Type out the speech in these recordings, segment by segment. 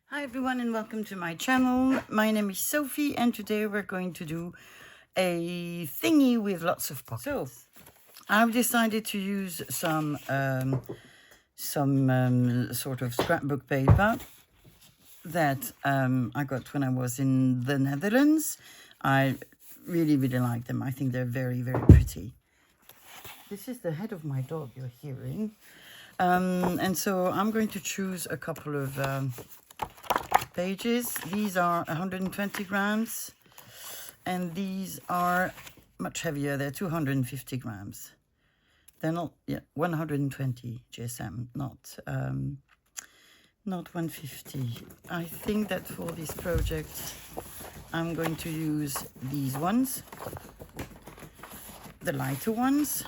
Hi everyone and welcome to my channel. My name is Sophie and today we're going to do a thingy with lots of pockets. So I've decided to use some sort of scrapbook paper that I got when I was in the Netherlands. I really like them. I think they're very pretty. This is the head of my dog you're hearing. And so I'm going to choose a couple of pages. These are 120 grams and these are much heavier. They're 250 grams. They're not 120 GSM, not 150. I think that for this project I'm going to use these ones, the lighter ones.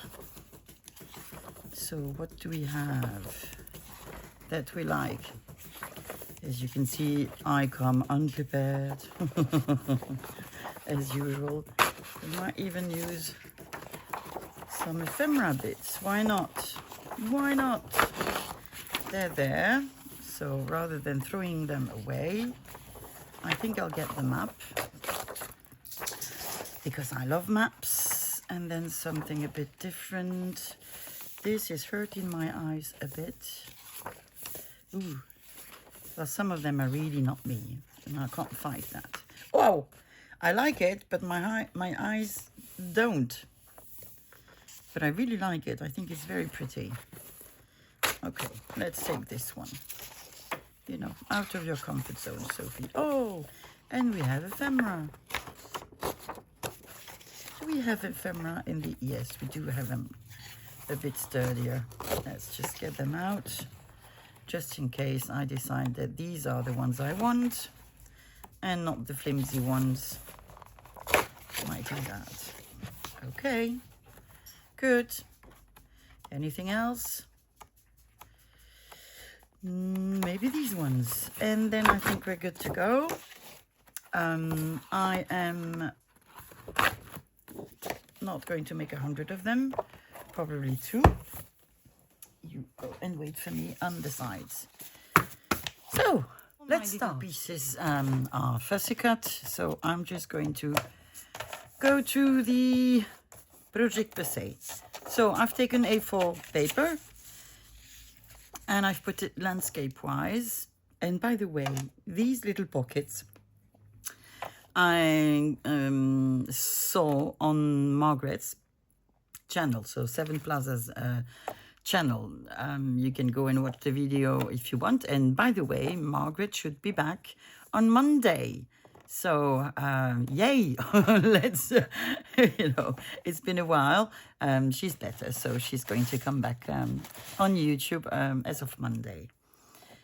So what do we have that we like? As you can see, I come unprepared, as usual. We might even use some ephemera bits. Why not? Why not? They're there. So rather than throwing them away, I think I'll get the map, because I love maps. And then something a bit different. This is hurting my eyes a bit. Ooh. Well, some of them are really not me, and I can't fight that. Oh, I like it, but my eyes don't. But I really like it. I think it's very pretty. Okay, let's take this one. You know, out of your comfort zone, Sophie. Oh, and we have ephemera. Do we have ephemera in the... Yes, we do have them a bit sturdier. Let's just get them out, just in case I decide that these are the ones I want and not the flimsy ones. Might do that. Okay, good. Anything else? Maybe these ones. And then I think we're good to go. I am not going to make 100 of them, probably 2. You go and wait for me on the sides. So let's start. Pieces are fussy cut, so I'm just going to go to the project per se. So I've taken A4 paper and I've put it landscape wise. And by the way, these little pockets I saw on Margaret's channel, so Seven Plazas channel. You can go and watch the video if you want. And by the way, Margaret should be back on Monday. So yay, let's, you know, it's been a while. She's better, so she's going to come back on YouTube as of Monday.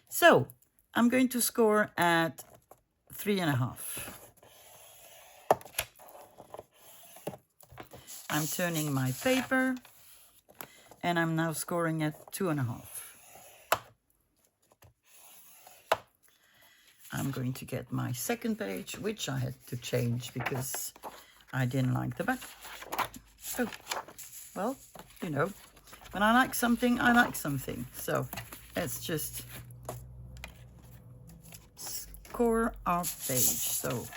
So I'm going to score at 3.5. I'm turning my paper and I'm now scoring at 2.5. I'm going to get my second page, which I had to change because I didn't like the back. Oh, well, you know, when I like something, I like something. So let's just score our page. So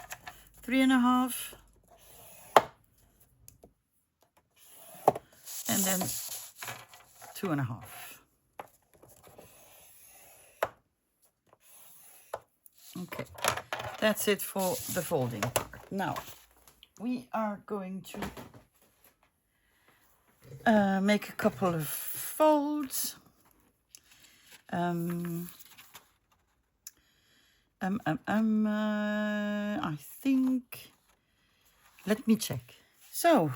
3.5. And then 2.5. Okay, that's it for the folding part. Now, we are going to make a couple of folds. I think, let me check. So,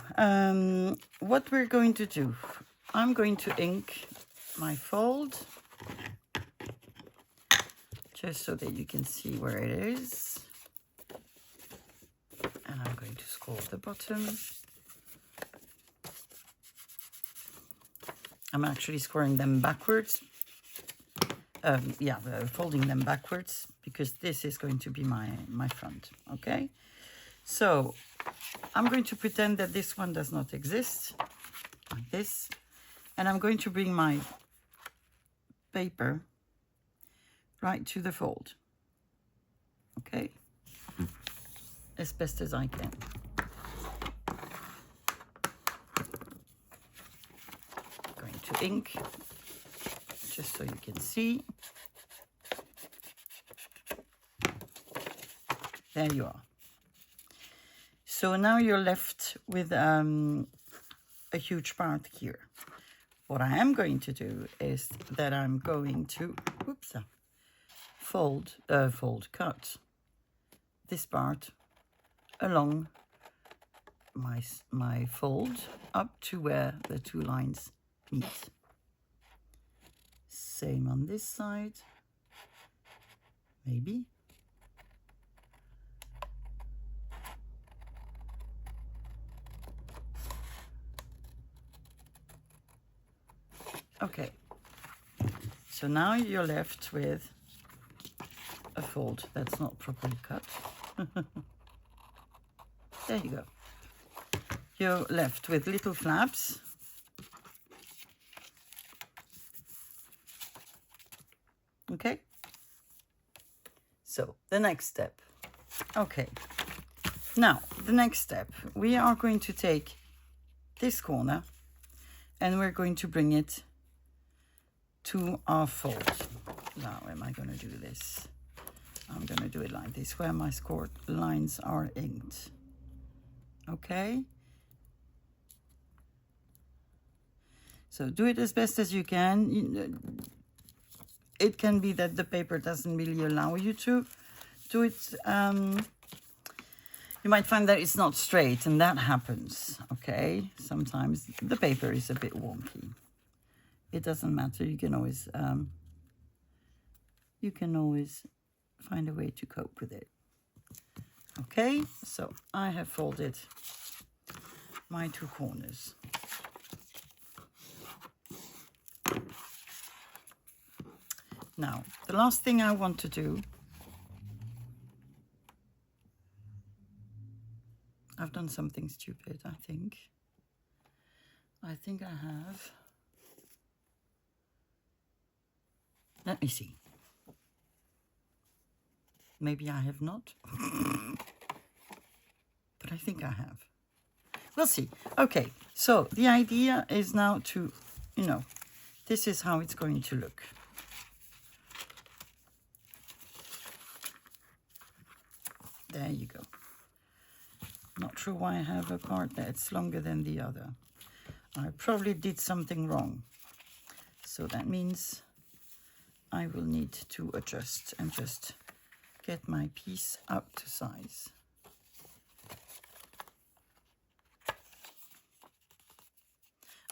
what we're going to do, I'm going to ink my fold, just so that you can see where it is. And I'm going to score the bottom. I'm actually scoring them backwards. Folding them backwards, because this is going to be my front, okay? So I'm going to pretend that this one does not exist, like this. And I'm going to bring my paper right to the fold. okay? As best as I can. Going to ink, just so you can see. There you are. So now you're left with a huge part here. What I am going to do is that I'm going to, cut this part along my fold up to where the two lines meet. Same on this side, maybe. Okay, so now you're left with a fold that's not properly cut. There you go. You're left with little flaps. Okay, so the next step. Okay, now the next step, we are going to take this corner and we're going to bring it to our fold. Now, am I going to do this? I'm going to do it like this, where my scored lines are inked. Okay? So do it as best as you can. It can be that the paper doesn't really allow you to do it. You might find that it's not straight, and that happens, okay? Sometimes the paper is a bit wonky. It doesn't matter. You can always find a way to cope with it. Okay, so I have folded my two corners. Now, the last thing I want to do, I've done something stupid, I think. I think I have. Let me see. Maybe I have not. But I think I have. We'll see. Okay, so the idea is now to, this is how it's going to look. There you go. Not sure why I have a part that's longer than the other. I probably did something wrong. So that means I will need to adjust and just get my piece up to size.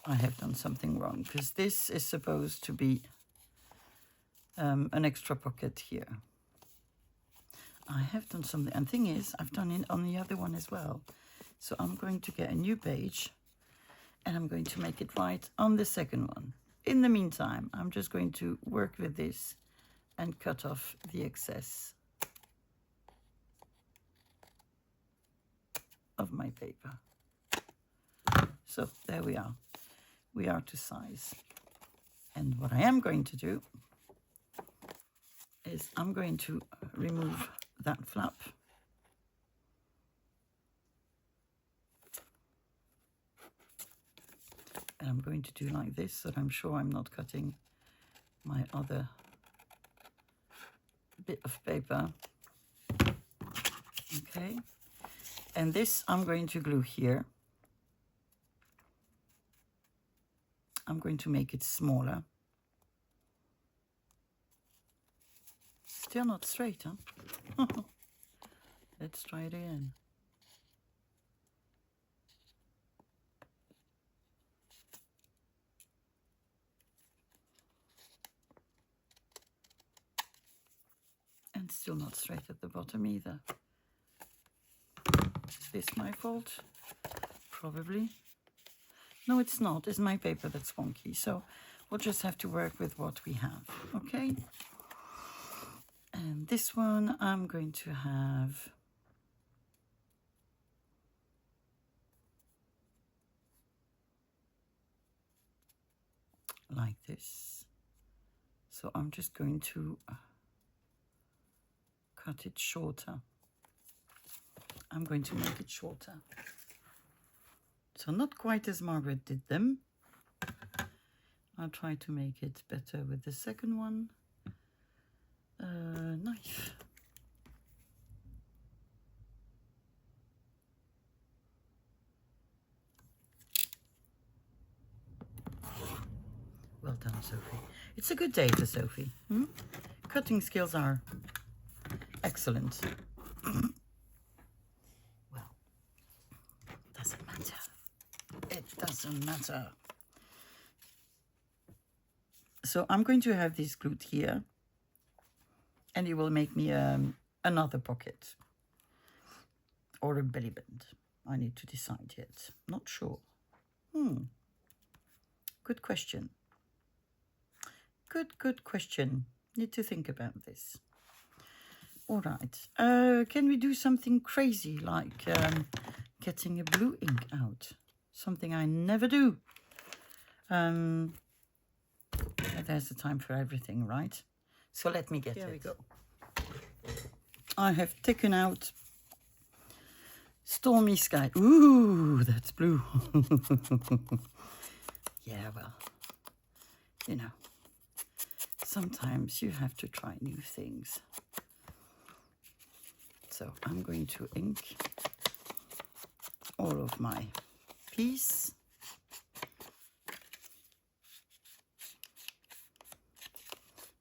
I have done something wrong because this is supposed to be an extra pocket here. I have done something, and thing is, I've done it on the other one as well. So I'm going to get a new page and I'm going to make it right on the second one. In the meantime, I'm just going to work with this and cut off the excess of my paper. So there we are. We are to size. And what I am going to do is I'm going to remove that flap. And I'm going to do like this, so that I'm sure I'm not cutting my other bit of paper. Okay. And this I'm going to glue here. I'm going to make it smaller. Still not straight, huh? Let's try it again. And still not straight at the bottom either. Is this my fault? Probably. No, it's not. It's my paper that's wonky. So we'll just have to work with what we have. Okay? And this one I'm going to have like this. So I'm just going to cut it shorter. I'm going to make it shorter. So not quite as Margaret did them. I'll try to make it better with the second one. Knife. Well done, Sophie. It's a good day for Sophie. Cutting skills are excellent. Well, doesn't matter. It doesn't matter. So I'm going to have this glued here, and it will make me another pocket or a belly band. I need to decide yet. Not sure. Good question. Good question. Need to think about this. All right. Can we do something crazy like getting a blue ink out? Something I never do. There's a time for everything, right? So let me get it. There we go. I have taken out Stormy Sky. Ooh, that's blue. Yeah, well, you know, sometimes you have to try new things. So I'm going to ink all of my piece.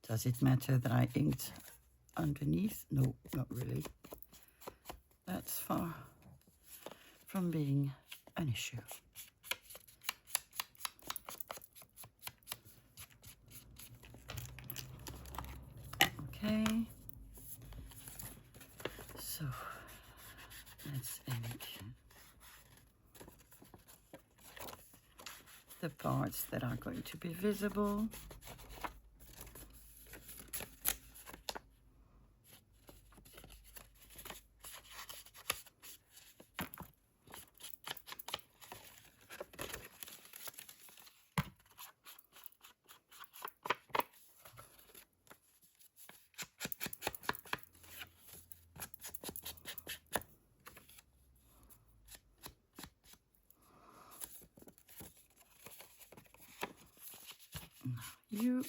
Does it matter that I inked underneath? No, not really. That's far from being an issue. Okay. So let's ink the parts that are going to be visible. You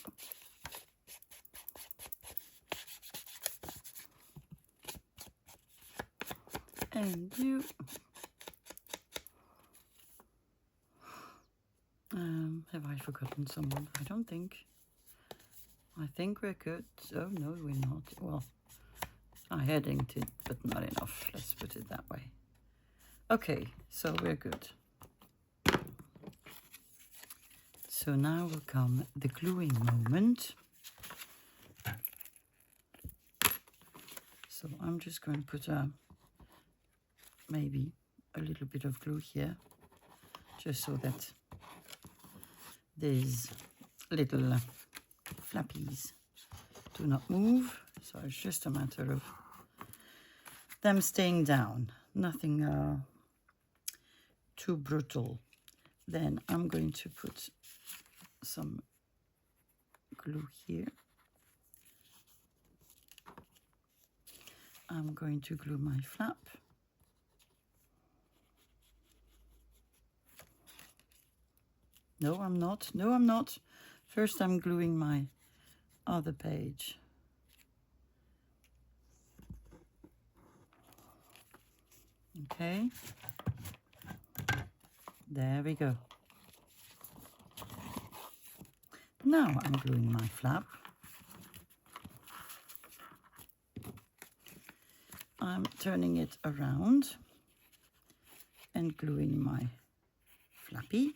and you. Have I forgotten someone? I don't think. I think we're good. Oh no, we're not. Well, I had inked it, but not enough. Let's put it that way. Okay, so we're good. So now will come the gluing moment. So I'm just going to put maybe a little bit of glue here, just so that these little flappies do not move. So it's just a matter of them staying down, nothing too brutal. Then I'm going to put some glue here. I'm going to glue my flap. No, I'm not. No, I'm not. First, I'm gluing my other page. Okay. There we go. Now I'm gluing my flap. I'm turning it around and gluing my flappy.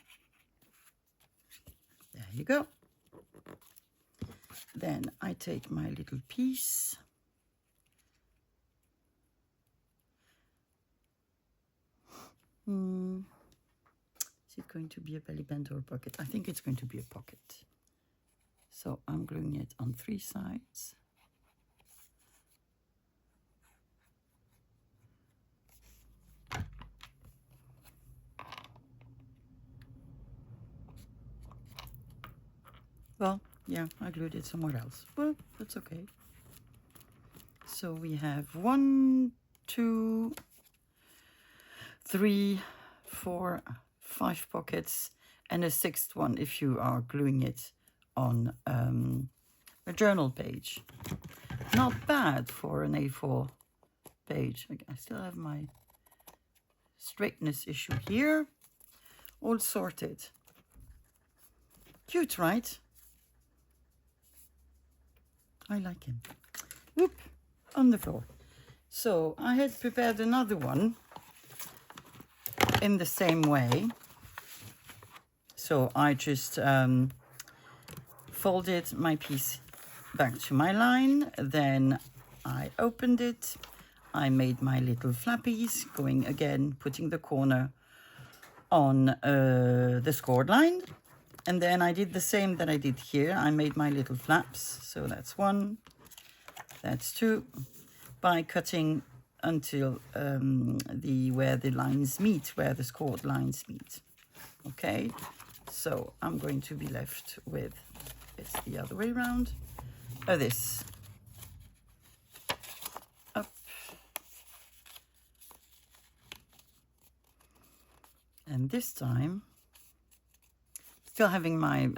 There you go. Then I take my little piece. Is it going to be a belly band or a pocket? I think it's going to be a pocket. So I'm gluing it on 3 sides. Well, yeah, I glued it somewhere else. Well, that's okay. So we have 1, 2, 3, 4, 5 pockets, and a 6th one if you are gluing it on a journal page. Not bad for an A4 page. I still have my straightness issue here. All sorted. Cute, right? I like him. Whoop, on the floor. So I had prepared another one in the same way. So I just folded my piece back to my line, then I opened it, I made my little flappies, going again, putting the corner on the scored line, and then I did the same that I did here. I made my little flaps, so that's 1, that's 2, by cutting until where the lines meet, where the scored lines meet. Okay, so I'm going to be left with, it's the other way around, this up and this time still having my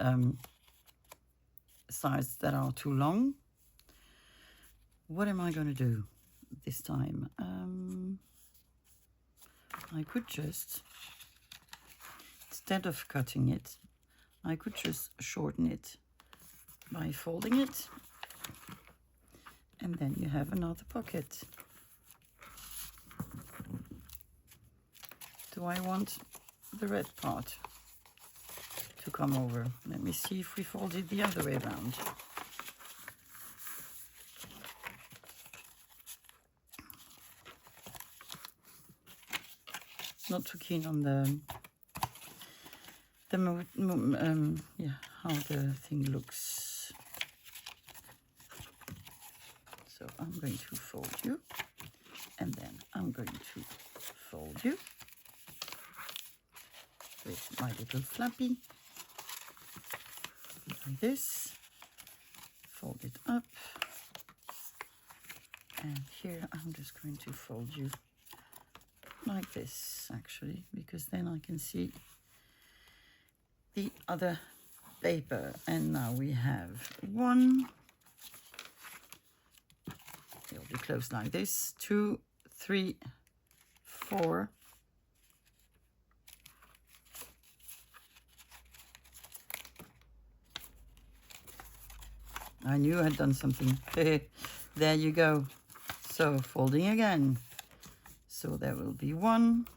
sides that are too long. What am I going to do this time? I could just, instead of cutting it, I could just shorten it by folding it, and then you have another pocket. Do I want the red part to come over? Let me see if we fold it the other way around. Not too keen on yeah, how the thing looks. So I'm going to fold you, and then I'm going to fold you with my little flappy like this, fold it up, and here I'm just going to fold you like this, actually, because then I can see the other paper. And now we have 1, it'll be closed like this, 2, 3, 4, I knew I'd done something. There you go. So folding again. So there will be 1,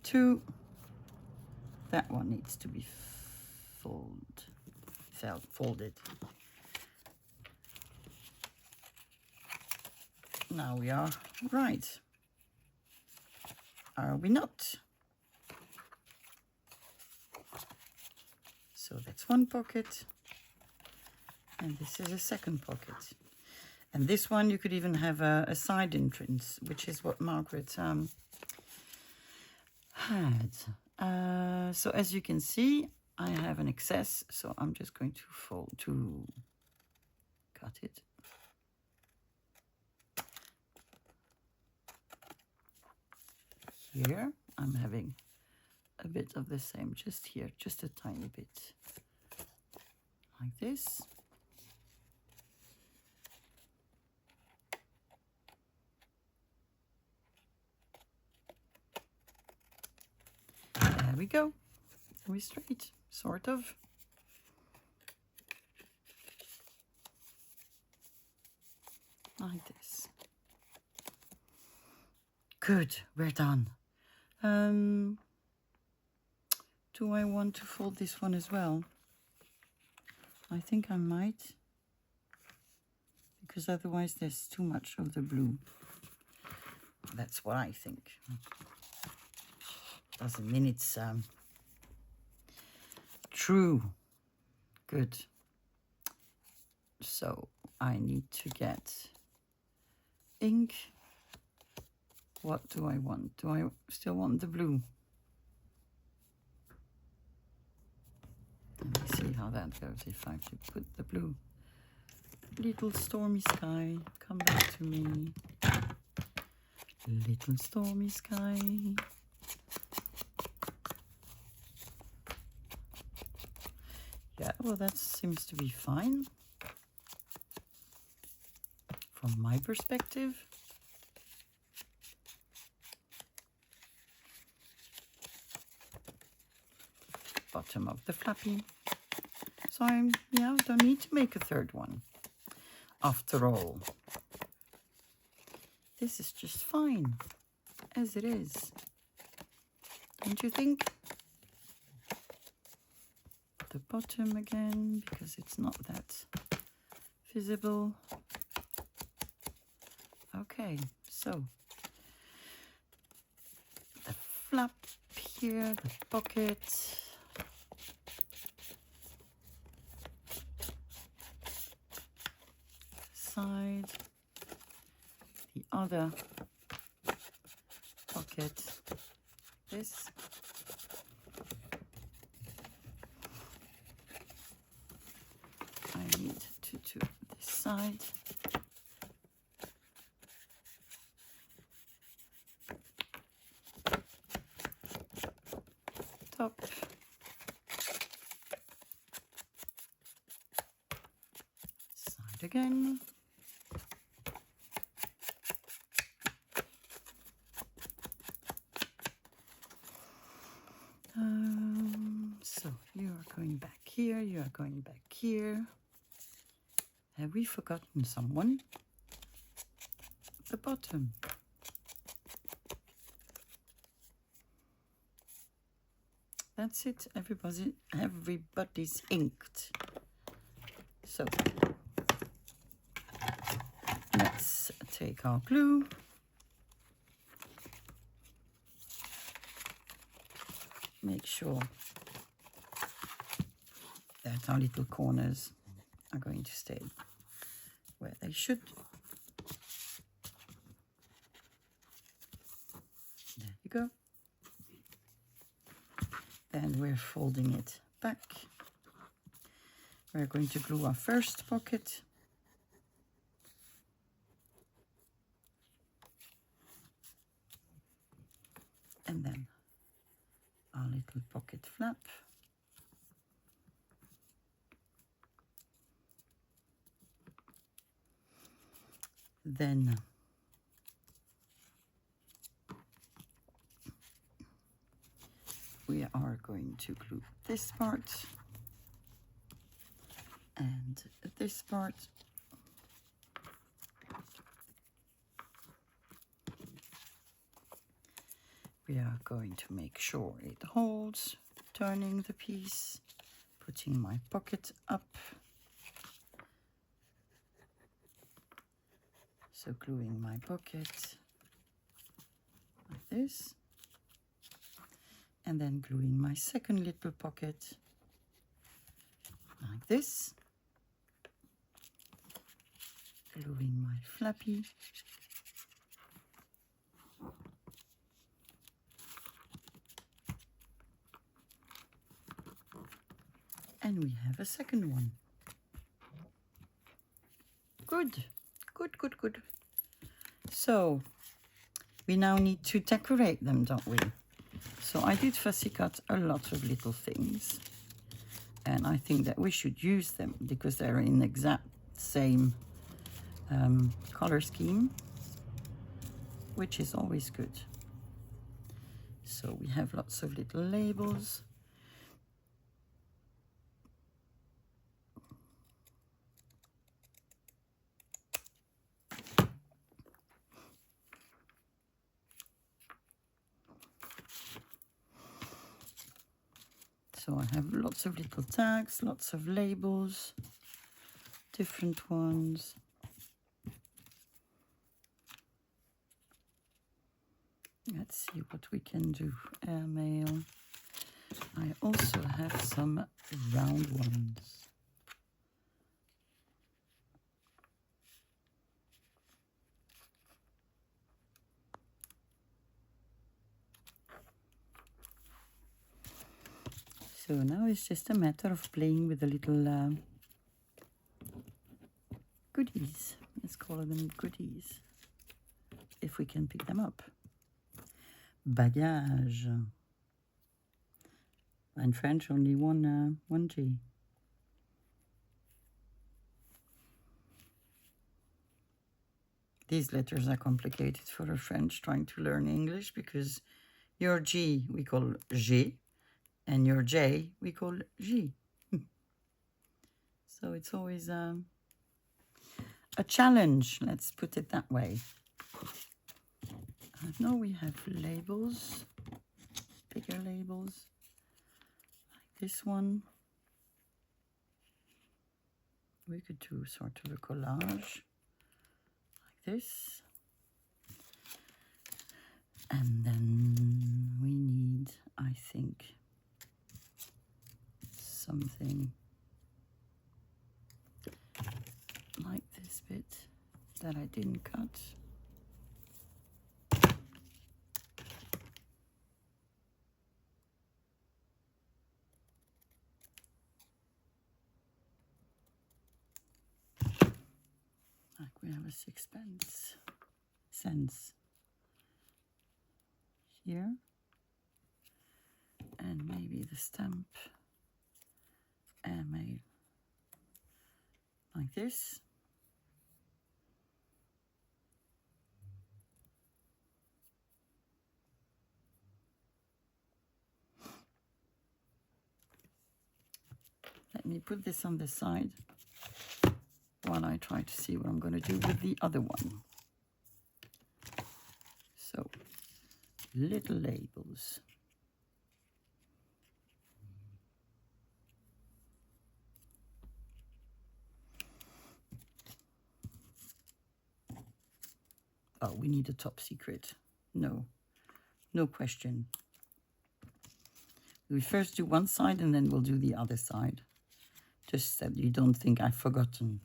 2, that one needs to be folded. Now we are right. Are we not? So that's 1 pocket, and this is a 2nd pocket. And this one you could even have a side entrance, which is what Margaret had. So as you can see, I have an excess, so I'm just going to cut it. Here I'm having a bit of the same, just here, just a tiny bit, like this. There we go. We're straight, sort of. Like this. Good, we're done. Do I want to fold this one as well? I think I might, because otherwise there's too much of the blue. That's what I think. Doesn't mean it's true. Good. So I need to get ink. What do I want? Do I still want the blue? Let me see how that goes if I should put the blue Little stormy sky, come back to me. Little stormy sky. Yeah, well, that seems to be fine from my perspective. Bottom of the flappy. So yeah, don't need to make a third one. After all, this is just fine as it is. Don't you think? The bottom again, because it's not that visible. Okay, so the flap here, the pocket. Side, the other pocket, this. I need to do this side. Top. Side again. So you are going back here, you are going back here. Have we forgotten someone? The bottom. That's it, everybody's inked. So let's take our glue. Make sure that our little corners are going to stay where they should. There you go. Then we're folding it back. We're going to glue our first pocket. And then our little pocket flap. Then we are going to glue this part and this part. We are going to make sure it holds, turning the piece, putting my pocket up. So gluing my pocket like this, and then gluing my second little pocket like this, gluing my flappy, and we have a second one. Good, good, good, good. So we now need to decorate them, don't we? So I did fussy cut a lot of little things, and I think that we should use them because they're in exact same color scheme, which is always good. So we have lots of little labels. So I have lots of little tags, lots of labels, different ones. Let's see what we can do. Airmail. I also have some round ones. So now it's just a matter of playing with the little goodies. Let's call them goodies, if we can pick them up. Bagage. In French, only one G. These letters are complicated for a French trying to learn English, because your G we call G, and your J we call J. So it's always a challenge, let's put it that way. Now we have labels, bigger labels, like this one. We could do sort of a collage, like this. And then we need, I think, something like this bit that I didn't cut. Like we have a 6 cents here, and maybe the stamp made like this. Let me put this on the side while I try to see what I'm going to do with the other one. So, little labels. Oh, we need a top secret. No question. We first do one side and then we'll do the other side. Just that you don't think I've forgotten.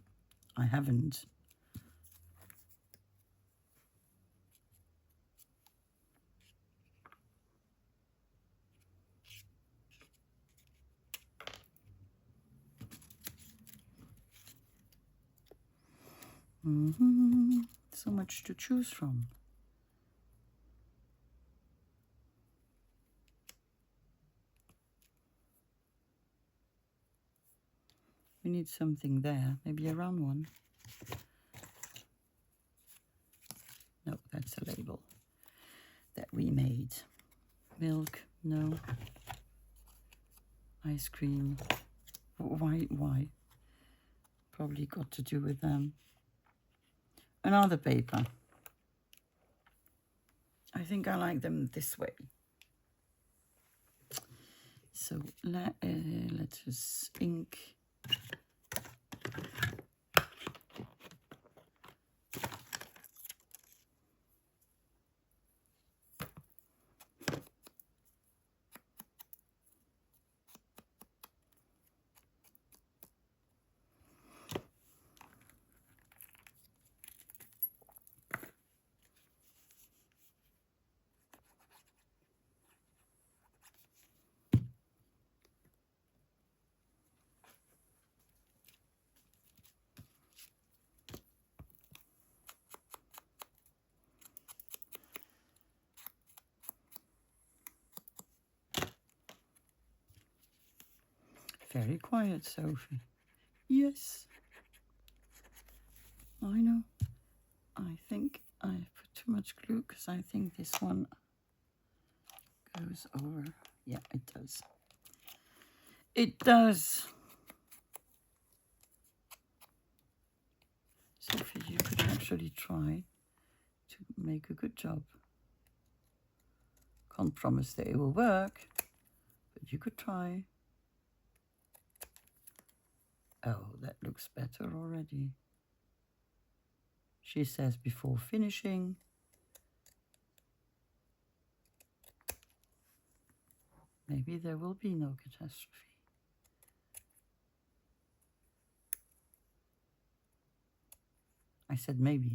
I haven't. So much to choose from. We need something there, maybe a round one. No, that's a label that we made. Milk, no. Ice cream. Why? Probably got to do with another paper. I think I like them this way. So let's ink. Very quiet, Sophie. Yes. I know. I think I put too much glue because I think this one goes over. Yeah, it does. It does. Sophie, you could actually try to make a good job. Can't promise that it will work, but you could try. Oh, that looks better already. She says before finishing. Maybe there will be no catastrophe. I said maybe,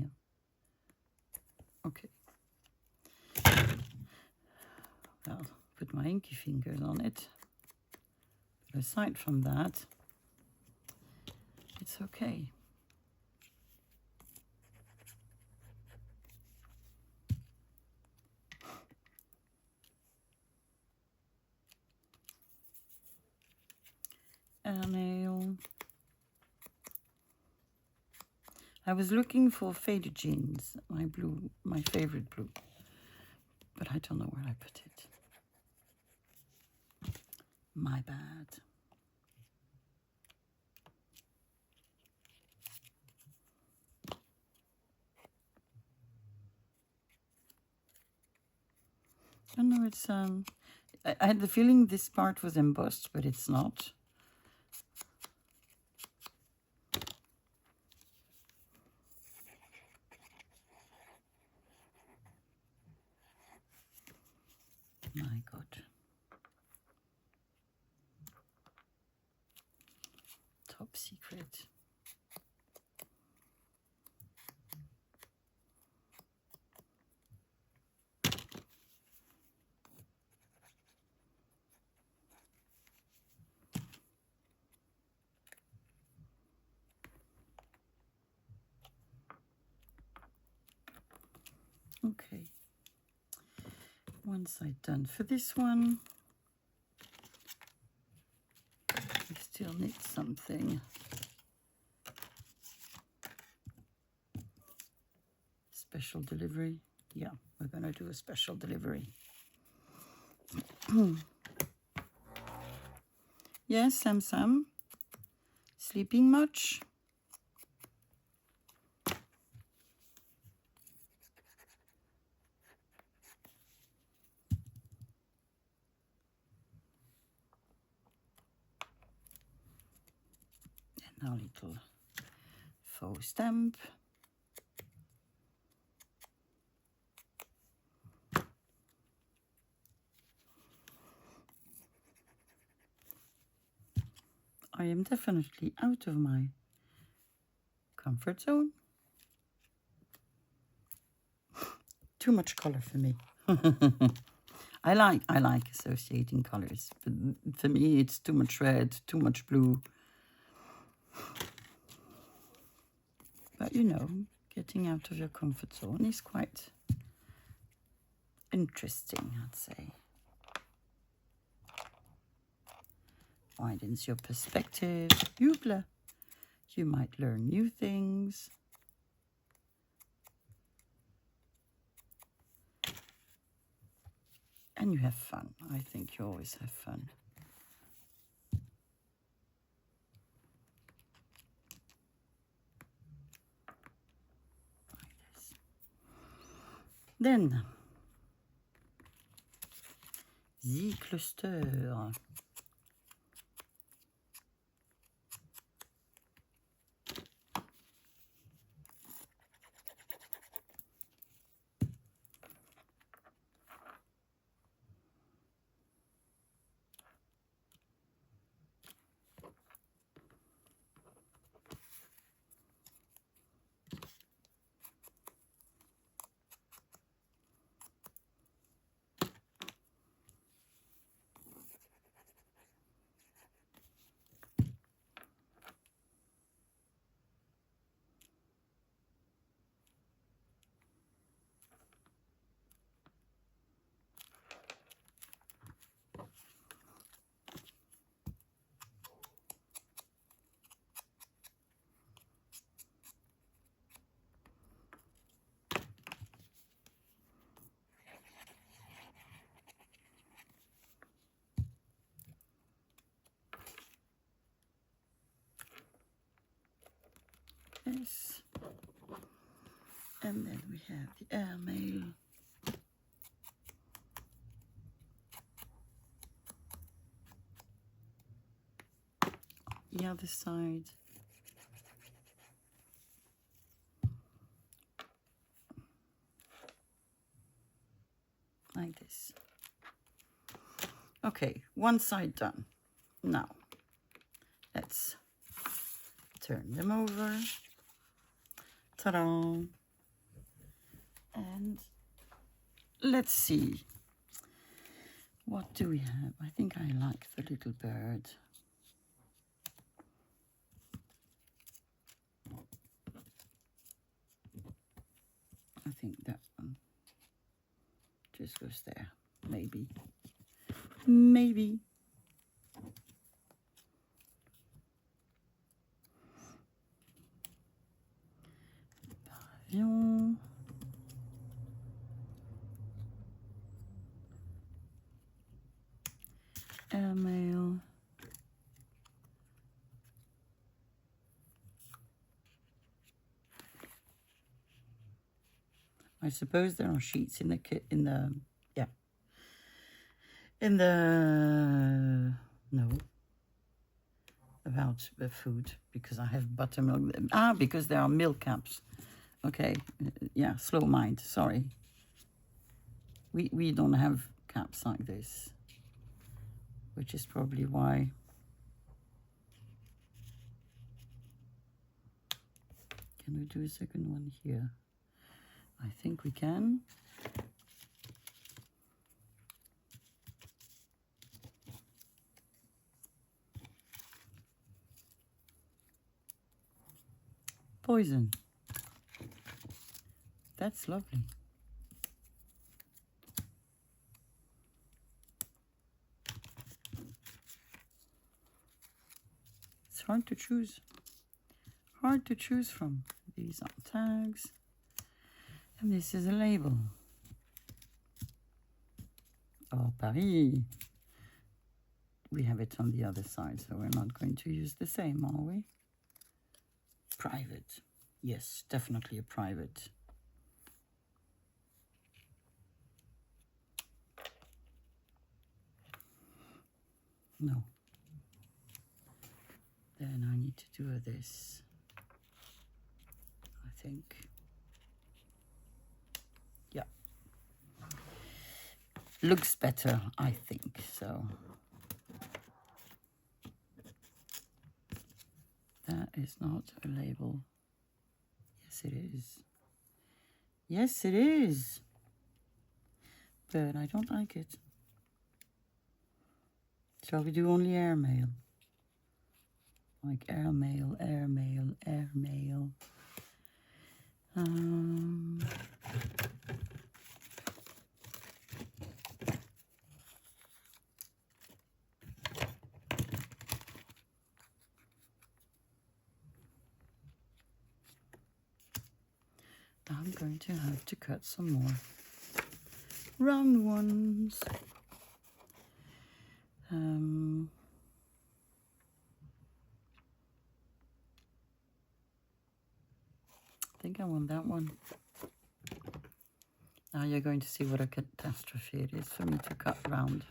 huh? Okay. I'll put my inky fingers on it. But aside from that, it's okay. air nail. I was looking for faded jeans, my blue, my favorite blue, but I don't know where I put it. My bad. I know it's I had the feeling this part was embossed, but it's not. My God. Top secret. Okay. One side done for this one. We still need something. Special delivery. Yeah, we're gonna do a special delivery. Yes, Sam. Sleeping much? And now a little faux stamp. I am definitely out of my comfort zone. Too much color for me. I like associating colors, but for me it's too much red, too much blue. But you know, getting out of your comfort zone is quite interesting, I'd say. Widens your perspective. Youpla. You might learn new things. And you have fun. I think you always have fun. Like this. Then, the cluster. Yes. And then we have the airmail. The other side. Like this. Okay, one side done. Now, let's turn them over. Ta-da! And let's see. What do we have? I think I like the little bird. I think that one just goes there. Maybe. Maybe. avion. Airmail. I suppose there are sheets in the kit in the no, about the food, because I have buttermilk. Because there are milk caps. Okay, yeah, slow mind, sorry. We don't have caps like this, which is probably why. Can we do a second one here? I think we can. Poison. That's lovely. It's hard to choose. Hard to choose from. These are tags. And this is a label. Oh, Paris. We have it on the other side, so we're not going to use the same, are we? Private. Yes, definitely a private. No. Then I need to do this, I think. Yeah. Looks better, I think, so. That is not a label. Yes, it is. Yes, it is. But I don't like it. Shall we do only airmail? Like airmail, airmail, airmail. I'm going to have to cut some more round ones. I think I want that one. Now you're going to see what a catastrophe it is for me to cut round.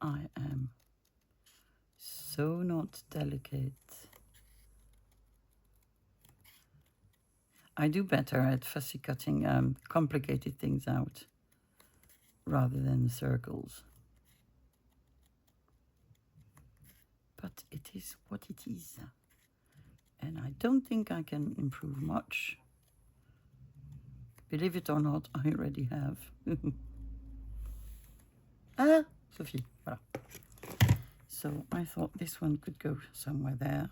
I am so not delicate. I do better at fussy cutting complicated things out rather than circles. But it is what it is. And I don't think I can improve much. Believe it or not, I already have. Sophie, voilà. So I thought this one could go somewhere there.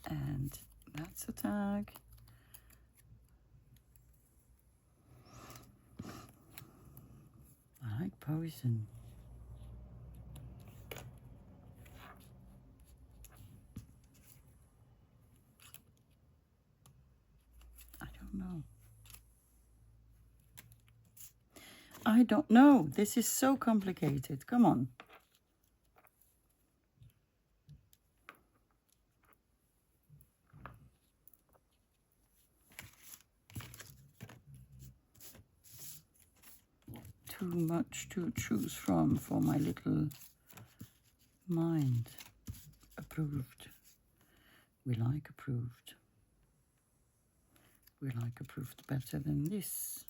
And that's a tag. I like poison. I don't know. I don't know. This is so complicated. Come on. Too much to choose from for my little mind. Approved. We like approved. We like approved better than this.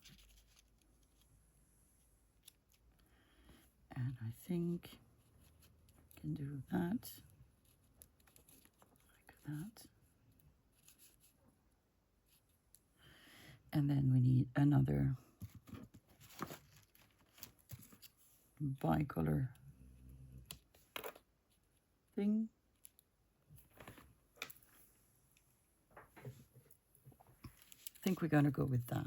And I think I can do that. Like that. And then we need another bicolor thing. think we're going to go with that.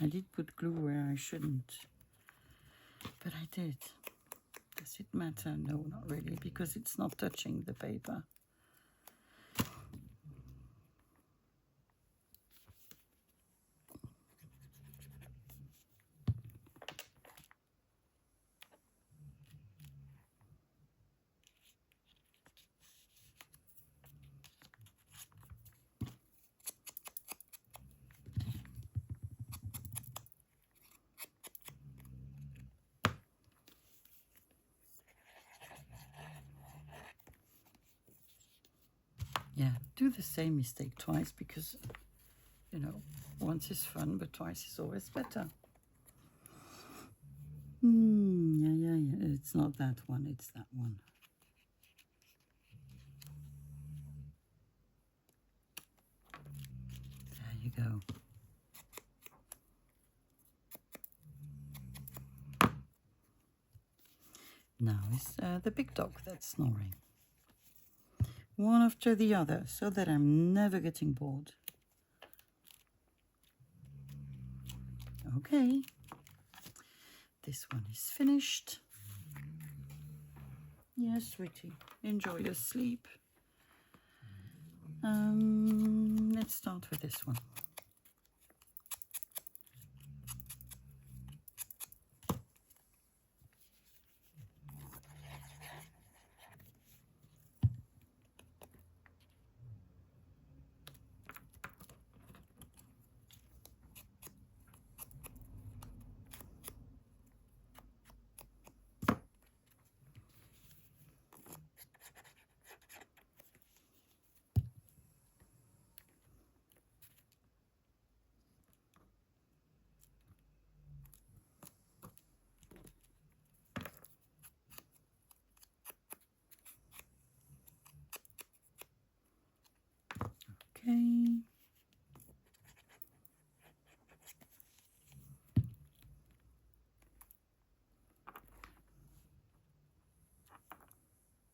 I did put glue where I shouldn't, but I did. Does it matter? No, not really, because it's not touching the paper. Yeah, do the same mistake twice because, you know, once is fun, but twice is always better. Yeah. It's not that one, it's that one. There you go. Now is the big dog that's snoring. One after the other, so that I'm never getting bored. Okay. This one is finished. Yes, sweetie. Enjoy your sleep. Let's start with this one. Okay.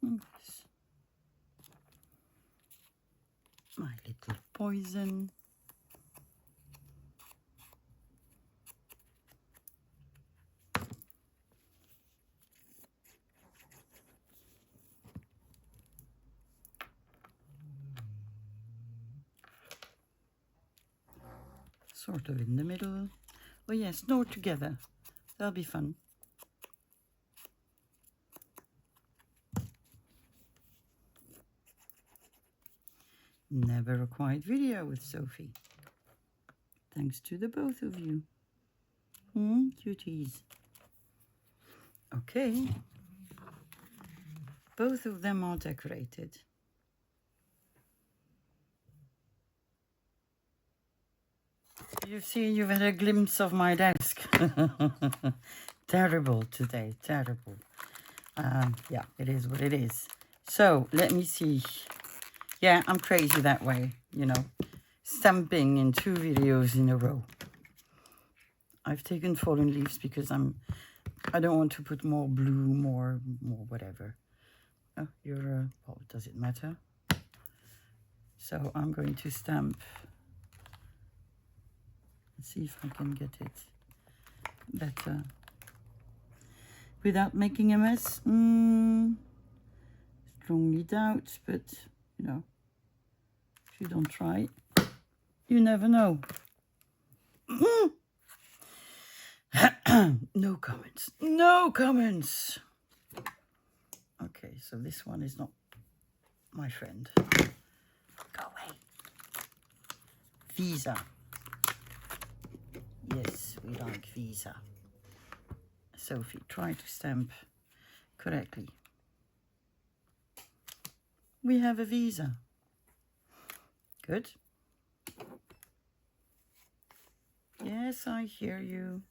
Yes. My little poison. Sort of in the middle. Oh yes, snore together. That'll be fun. Never a quiet video with Sophie. Thanks to the both of you. Cuties. Okay. Both of them are decorated. You see, you've had a glimpse of my desk. Terrible today, terrible. Yeah, it is what it is. So, let me see. Yeah, I'm crazy that way, you know. Stamping in 2 videos in a row. I've taken fallen leaves because I don't want to put more blue, more whatever. Oh, well, does it matter? So I'm going to stamp. Let's see if I can get it better without making a mess. Strongly doubt, but you know, if you don't try, You never know. No comments. No comments. Okay, so this one is not my friend. Go away. Visa. Yes, we like Visa. Sophie, try to stamp correctly. We have a Visa. Good. Yes, I hear you.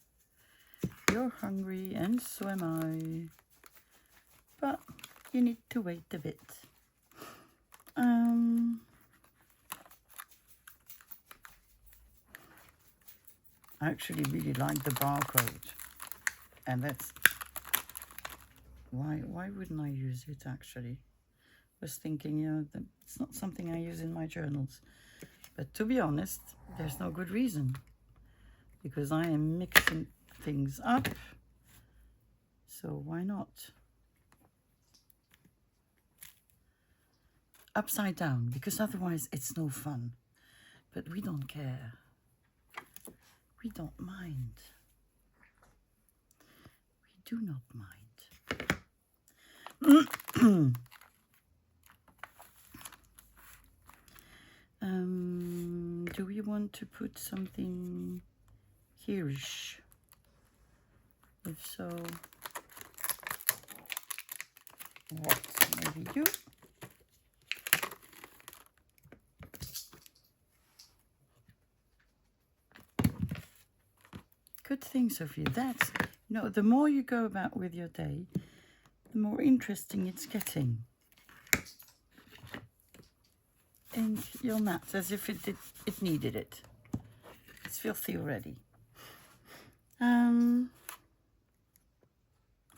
You're hungry, and so am I. But you need to wait a bit. I actually really like the barcode, and that's why wouldn't I use it? Actually, was thinking, you know, that it's not something I use in my journals, but to be honest, there's no good reason, because I am mixing things up, so why not? Upside down, because otherwise it's no fun. But we don't care. We don't mind. We do not mind. Do we want to put something here-ish? If so, what? Maybe you? Good thing, Sophie. That's, you know, the more you go about with your day, the more interesting it's getting. And your naps, as if it needed it. It's filthy already. I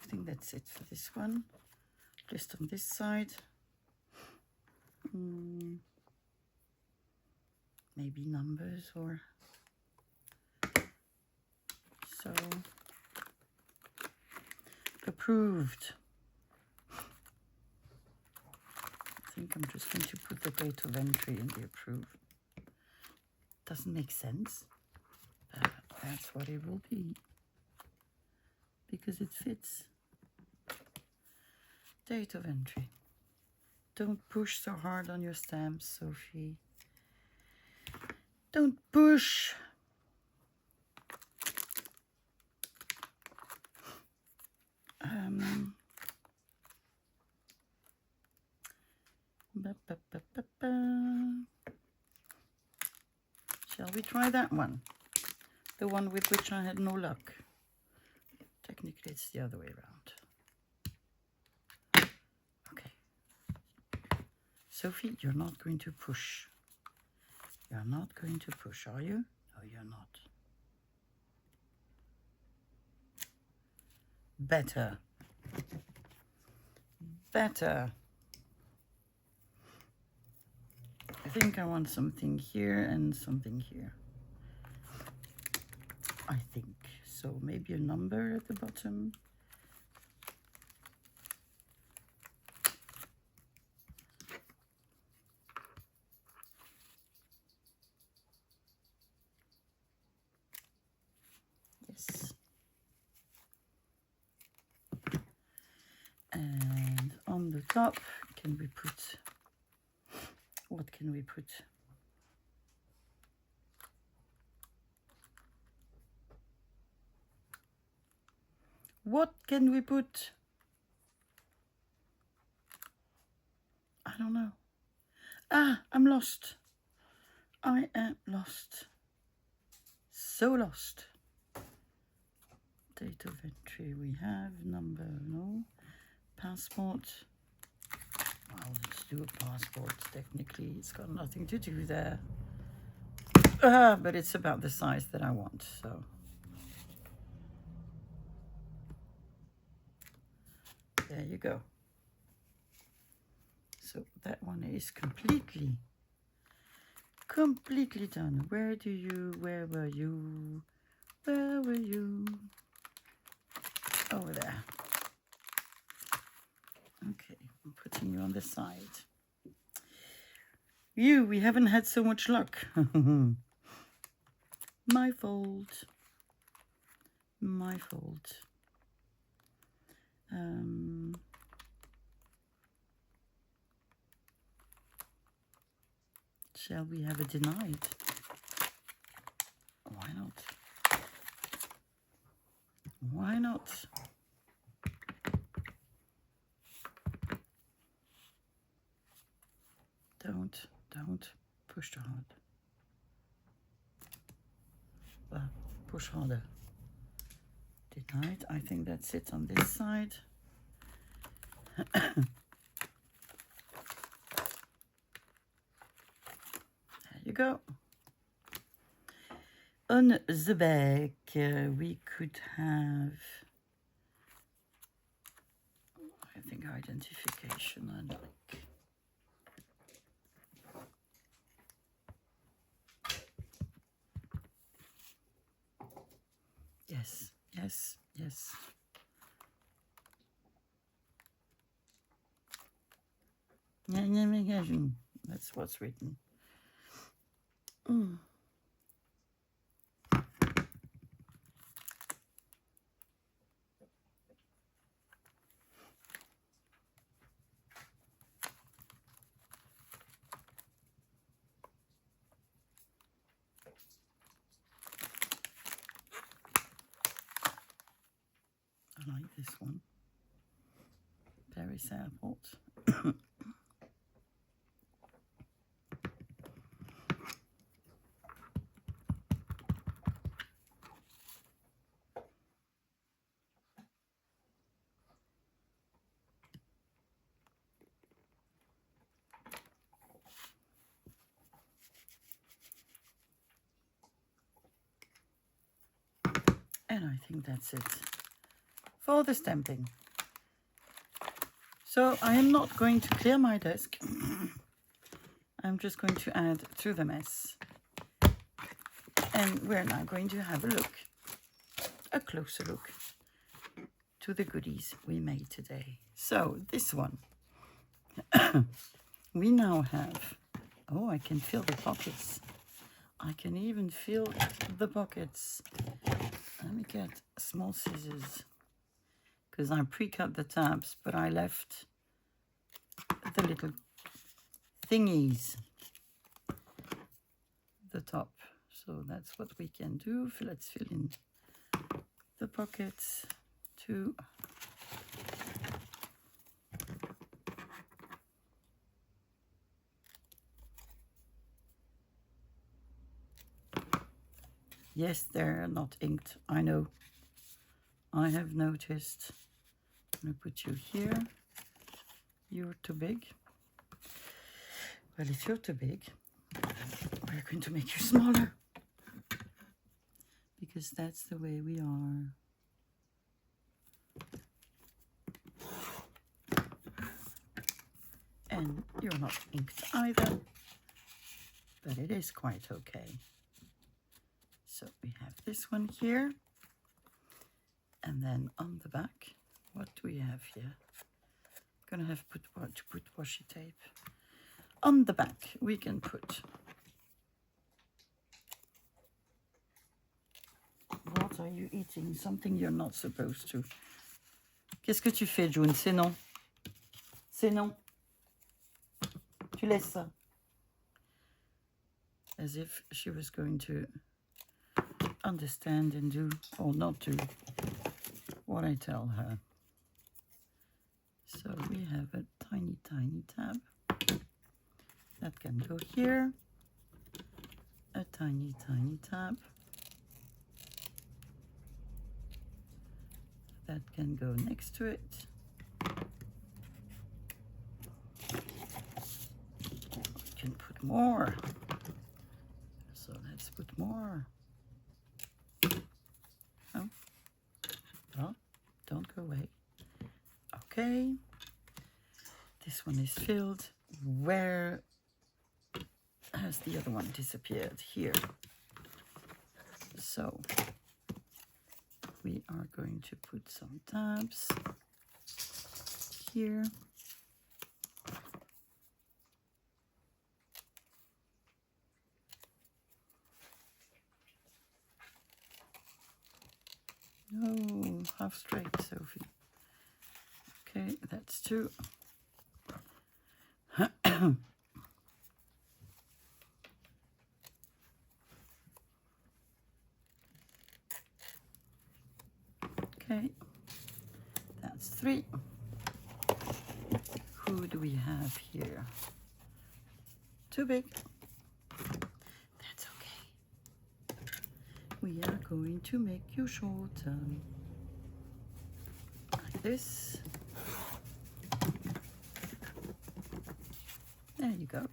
think that's it for this one. Just on this side. Maybe numbers or so. Approved. I think I'm just going to put the date of entry in the approve. Doesn't make sense, but that's what it will be, because it fits. Date of entry. Don't push so hard on your stamps, Sophie. Don't push. Shall we try that one? The one with which I had no luck. Technically, it's the other way around. Okay. Sophie, you're not going to push. You're not going to push, are you? No, you're not. Better. Better. I think I want something here and something here. I think. So maybe a number at the bottom. Yes. And on the top, can we put, what can we put? What can we put? I don't know. Ah, I'm lost. I am lost. So lost. Date of entry we have, number no. Passport. Well, let's do a passport. Technically, it's got nothing to do there. But it's about the size that I want, so. There you go. So that one is completely done. Where were you? Where were you? Over there. Okay, I'm putting you on the side. We haven't had so much luck. My fault. My fault. Shall we have a denied? Why not? Why not? Don't push too hard. Well, push harder. Denied. I think that's it on this side. There you go. On the back, we could have, I think, identification and like. Yes, yes, yes. That's what's written. I like this one. Paris Airport. And I think that's it for the stamping. So I am not going to clear my desk. I'm just going to add to the mess. And we're now going to have a look, a closer look to the goodies we made today. So this one, we now have, oh, I can feel the pockets. I can even feel the pockets. Let me get small scissors because I pre-cut the tabs, but I left the little thingies, the top. So that's what we can do. Let's fill in the pockets too. Yes, they're not inked. I know. I have noticed. I'm going to put you here. You're too big. Well, if you're too big, we're going to make you smaller. Because that's the way we are. And you're not inked either. But it is quite okay. So we have this one here. And then on the back, what do we have here? I'm gonna have to put washi tape. On the back, we can put. What are you eating? Something you're not supposed to. Qu'est-ce que tu fais, June? C'est non. C'est non. Tu laisses ça. As if she was going to understand and do or not do what I tell her. So we have a tiny, tiny tab that can go here. A tiny, tiny tab that can go next to it. We can put more. So let's put more. Oh, oh, don't go away. Okay. This one is filled. Where has the other one disappeared? Here. So we are going to put some tabs here. No, half straight, Sophie. Okay, that's 2. Okay, that's 3. Who do we have here? Too big. That's okay. We are going to make you shorter. Like this. There you go.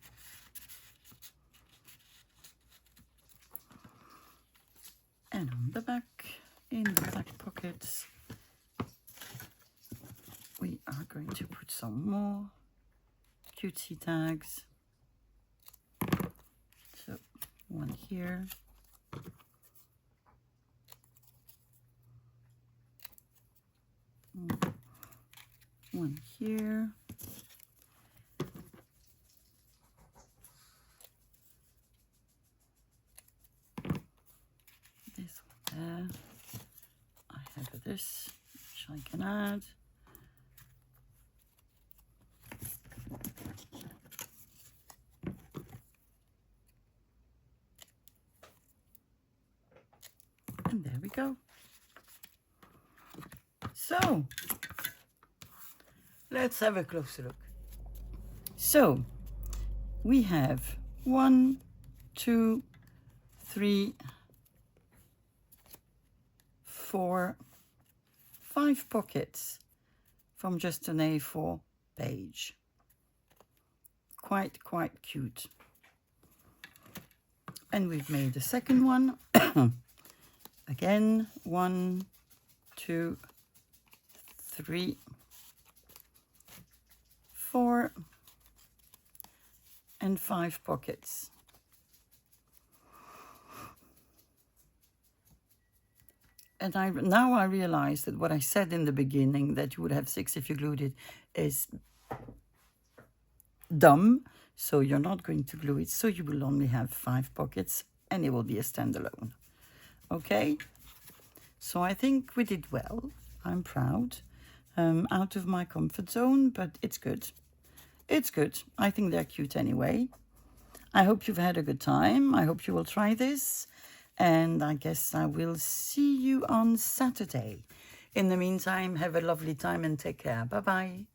And on the back, in the back pockets, we are going to put some more cutesy tags. So, one here. One here. This one there. I have this, which I can add. And there we go. So, let's have a closer look. So, we have 1, 2, 3, 4, 5 pockets from just an A4 page. Quite cute. And we've made the second one. Again, 1, 2, 3, 4, and 5 pockets. And now I realize that what I said in the beginning, that you would have 6 if you glued it, is dumb. So you're not going to glue it, so you will only have 5 pockets, and it will be a standalone. Okay, so I think we did well. I'm proud. Out of my comfort zone, but it's good. It's good. I think they're cute anyway. I hope you've had a good time. I hope you will try this. And I guess I will see you on Saturday. In the meantime, have a lovely time and take care. Bye-bye.